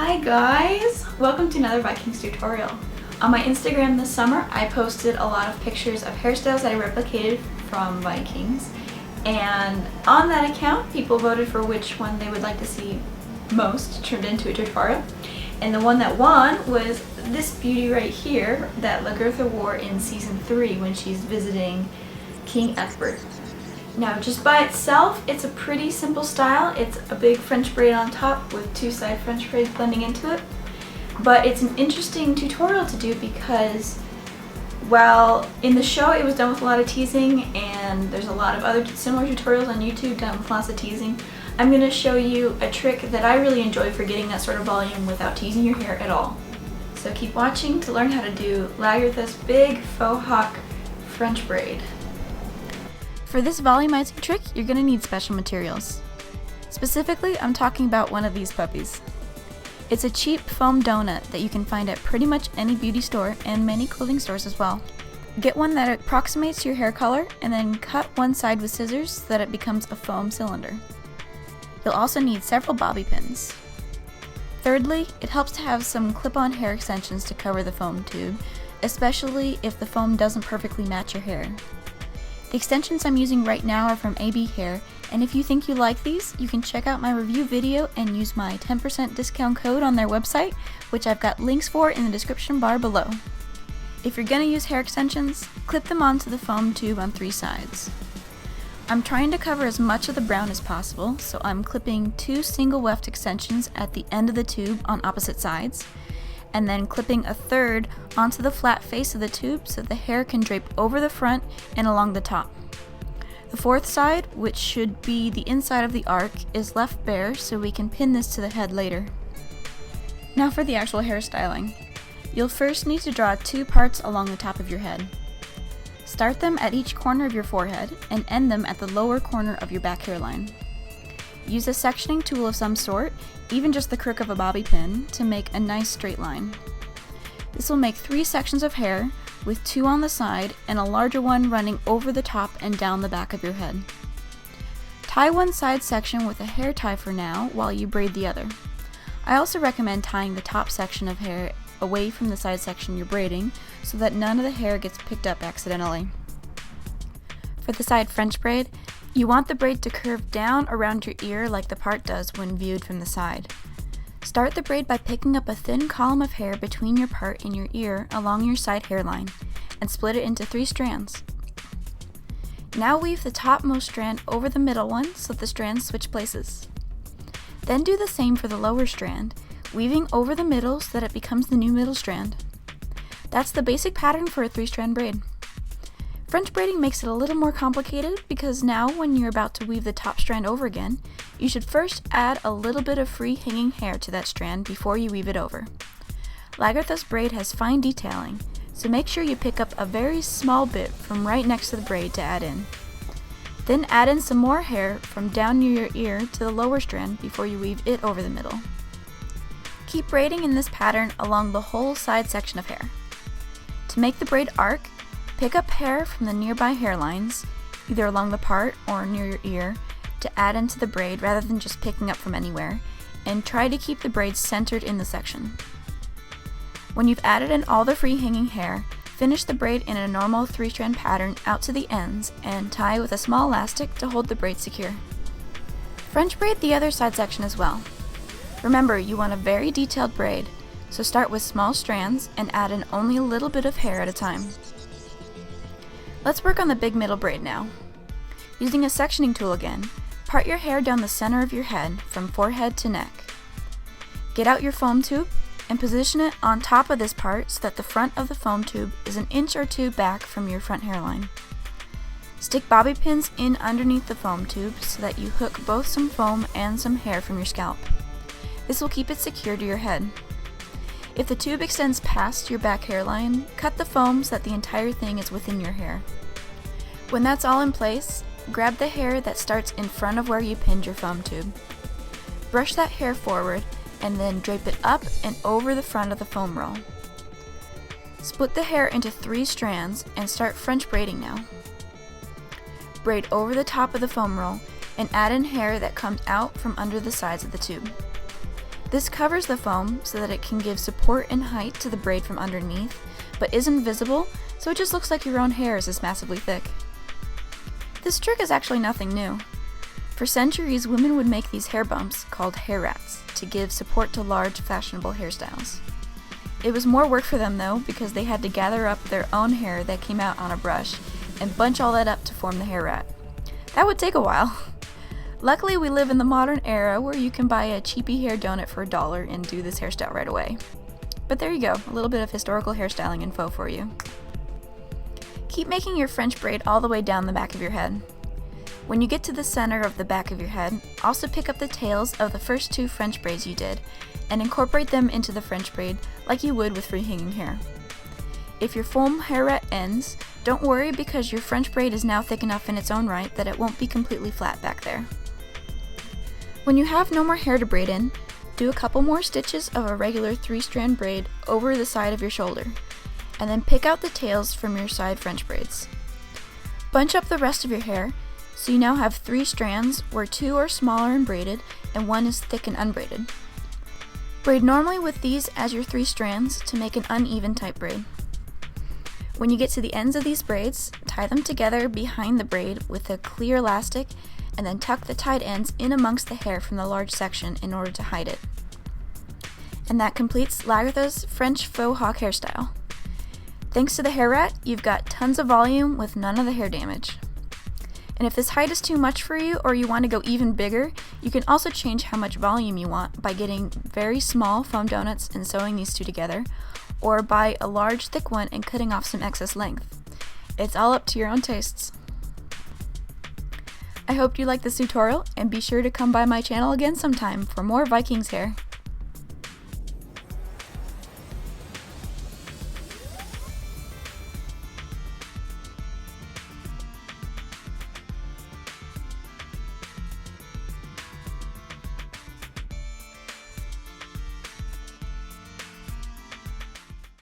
Hi guys! Welcome to another Vikings tutorial. On my Instagram this summer, I posted a lot of pictures of hairstyles that I replicated from Vikings. And on that account, people voted for which one they would like to see most turned into a tutorial. And the one that won was this beauty right here that Lagertha wore in season 3 when she's visiting King Egbert. Now, just by itself, it's a pretty simple style. It's a big French braid on top with two side French braids blending into it. But it's an interesting tutorial to do because, well, in the show it was done with a lot of teasing, and there's a lot of other similar tutorials on YouTube done with lots of teasing. I'm going to show you a trick that I really enjoy for getting that sort of volume without teasing your hair at all. So keep watching to learn how to do Lagertha's big faux hawk French braid. For this volumizing trick, you're going to need special materials. Specifically, I'm talking about one of these puppies. It's a cheap foam donut that you can find at pretty much any beauty store and many clothing stores as well. Get one that approximates your hair color and then cut one side with scissors so that it becomes a foam cylinder. You'll also need several bobby pins. Thirdly, it helps to have some clip-on hair extensions to cover the foam tube, especially if the foam doesn't perfectly match your hair. The extensions I'm using right now are from AB Hair, and if you think you like these, you can check out my review video and use my 10% discount code on their website, which I've got links for in the description bar below. If you're going to use hair extensions, clip them onto the foam tube on 3 sides. I'm trying to cover as much of the brown as possible, so I'm clipping 2 single weft extensions at the end of the tube on opposite sides, and then clipping a third onto the flat face of the tube so the hair can drape over the front and along the top. The fourth side, which should be the inside of the arc, is left bare so we can pin this to the head later. Now for the actual hairstyling. You'll first need to draw 2 parts along the top of your head. Start them at each corner of your forehead and end them at the lower corner of your back hairline. Use a sectioning tool of some sort, even just the crook of a bobby pin, to make a nice straight line. This will make 3 sections of hair, with 2 on the side and a larger one running over the top and down the back of your head. Tie one side section with a hair tie for now while you braid the other. I also recommend tying the top section of hair away from the side section you're braiding so that none of the hair gets picked up accidentally. For the side French braid, you want the braid to curve down around your ear like the part does when viewed from the side. Start the braid by picking up a thin column of hair between your part and your ear along your side hairline, and split it into 3 strands. Now weave the topmost strand over the middle one so the strands switch places. Then do the same for the lower strand, weaving over the middle so that it becomes the new middle strand. That's the basic pattern for a 3-strand braid. French braiding makes it a little more complicated because now when you're about to weave the top strand over again, you should first add a little bit of free hanging hair to that strand before you weave it over. Lagertha's braid has fine detailing, so make sure you pick up a very small bit from right next to the braid to add in. Then add in some more hair from down near your ear to the lower strand before you weave it over the middle. Keep braiding in this pattern along the whole side section of hair. To make the braid arc, pick up hair from the nearby hairlines, either along the part or near your ear, to add into the braid rather than just picking up from anywhere, and try to keep the braid centered in the section. When you've added in all the free hanging hair, finish the braid in a normal 3-strand pattern out to the ends and tie with a small elastic to hold the braid secure. French braid the other side section as well. Remember, you want a very detailed braid, so start with small strands and add in only a little bit of hair at a time. Let's work on the big middle braid now. Using a sectioning tool again, part your hair down the center of your head from forehead to neck. Get out your foam tube and position it on top of this part so that the front of the foam tube is an inch or 2 back from your front hairline. Stick bobby pins in underneath the foam tube so that you hook both some foam and some hair from your scalp. This will keep it secure to your head. If the tube extends past your back hairline, cut the foam so that the entire thing is within your hair. When that's all in place, grab the hair that starts in front of where you pinned your foam tube. Brush that hair forward and then drape it up and over the front of the foam roll. Split the hair into 3 strands and start French braiding now. Braid over the top of the foam roll and add in hair that comes out from under the sides of the tube. This covers the foam so that it can give support and height to the braid from underneath, but isn't visible, so it just looks like your own hair is this massively thick. This trick is actually nothing new. For centuries, women would make these hair bumps, called hair rats, to give support to large, fashionable hairstyles. It was more work for them though, because they had to gather up their own hair that came out on a brush and bunch all that up to form the hair rat. That would take a while. Luckily, we live in the modern era where you can buy a cheapy hair donut for $1 and do this hairstyle right away. But there you go, a little bit of historical hairstyling info for you. Keep making your French braid all the way down the back of your head. When you get to the center of the back of your head, also pick up the tails of the first 2 French braids you did and incorporate them into the French braid like you would with free hanging hair. If your foam hair rat ends, don't worry because your French braid is now thick enough in its own right that it won't be completely flat back there. When you have no more hair to braid in, do a couple more stitches of a regular 3-strand braid over the side of your shoulder, and then pick out the tails from your side French braids. Bunch up the rest of your hair, so you now have 3 strands where 2 are smaller and braided, and 1 is thick and unbraided. Braid normally with these as your 3 strands to make an uneven type braid. When you get to the ends of these braids, tie them together behind the braid with a clear elastic, and then tuck the tied ends in amongst the hair from the large section in order to hide it. And that completes Lagertha's French faux hawk hairstyle. Thanks to the hair rat, you've got tons of volume with none of the hair damage. And if this height is too much for you or you want to go even bigger, you can also change how much volume you want by getting very small foam donuts and sewing these 2 together, or buy a large thick one and cutting off some excess length. It's all up to your own tastes. I hope you liked this tutorial, and be sure to come by my channel again sometime for more Vikings hair.